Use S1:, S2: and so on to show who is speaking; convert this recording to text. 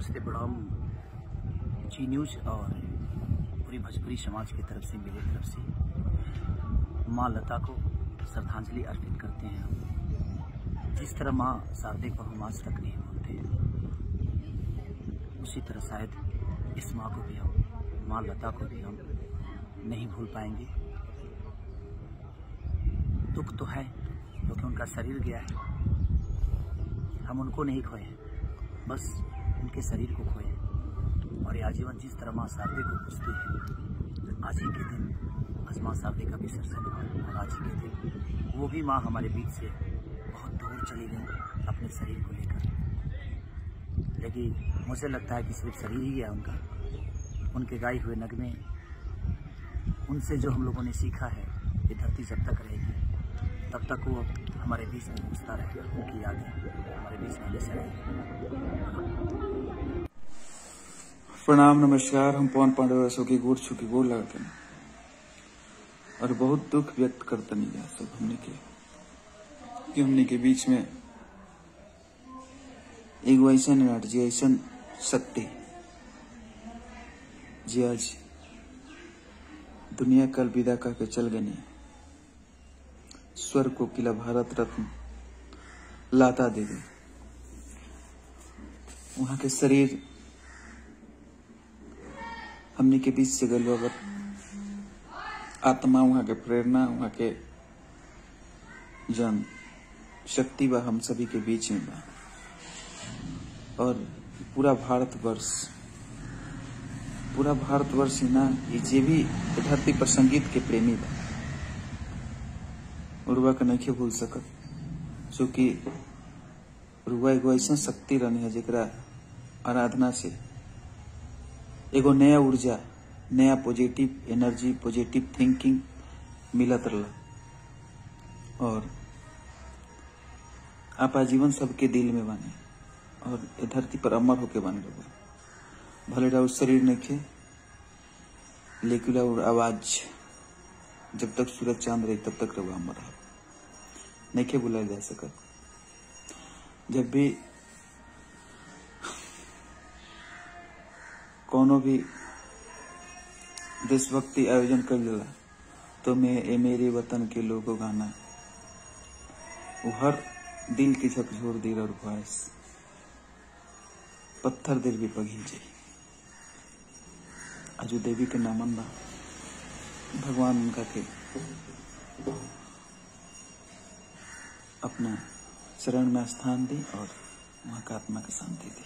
S1: नमस्ते प्रणाम जी न्यूज और पूरी भोजपुरी समाज की तरफ से, मेरी तरफ से माँ लता को श्रद्धांजलि अर्पित करते हैं हम। जिस तरह माँ शारदे को हम आज तक नहीं भूलते, उसी तरह शायद इस माँ को भी हम, माँ लता को भी हम नहीं भूल पाएंगे। दुख तो है क्योंकि उनका शरीर गया है, हम उनको नहीं खोए, बस उनके शरीर को खोए। और आजीवन जिस तरह माँ शारदे को पूजते हैं, आज ही के दिन आज माँ शारदे का विसर्जन हुआ और आज ही के दिन वो भी माँ हमारे बीच से बहुत दूर चली गई अपने शरीर को लेकर। लेकिन मुझे लगता है कि सिर्फ शरीर ही है उनका, उनके गाए हुए नगमे, उनसे जो हम लोगों ने सीखा है, ये धरती जब तक रहेगी तब तक वो हमारे बीच में घुसता रहेगा, उनकी यादें हमारे बीच में हमेशा रहेगी।
S2: प्रणाम नमस्कार। हम पवन पांडे की गोड़ छुकी गोड़ लगाते हैं और बहुत दुख व्यक्त करते नहीं जा सब हमने के बीच में एगो ऐसा नाट जी, ऐसा शक्ति जी आज दुनिया कल विदा करके चल गई। स्वर कोकिला भारत रत्न लता देवी, वहां के शरीर हमने के बीच से गल, आत्मा वहां के प्रेरणा, वहां के जन शक्ति बा हम सभी के बीच में बा। और पूरा भारतवर्ष ही ना, ये जे भी धरती पर संगीत के प्रेमी बा, रुआ के नहीं भूल सकत। चूँकि रुआ एगो ऐसा शक्ति रहनी है जेकरा आराधना से एगो नया ऊर्जा, नया पॉजिटिव एनर्जी, पॉजिटिव थिंकिंग मिलत रहा। और आप आजीवन सबके दिल में बने और ये धरती पर अमर होके बने रहो। भले रहो शरीर नहीं खे, लेकिन और आवाज जब तक सूरज चांद रही तब तक रहो अमर रहो, नहीं खे बुलाया जा सकत। जब भी कोनो भी देशभक्ति आयोजन कर लेला तो मैं मेरे वतन के लोगों गाना, वो हर दिल की झकझोर दिल और वॉइस पत्थर दिल भी पघिल जाई। अजू देवी के नामन बा, भगवान उनका के अपना शरण में स्थान दी और वहां का आत्मा की शांति दी।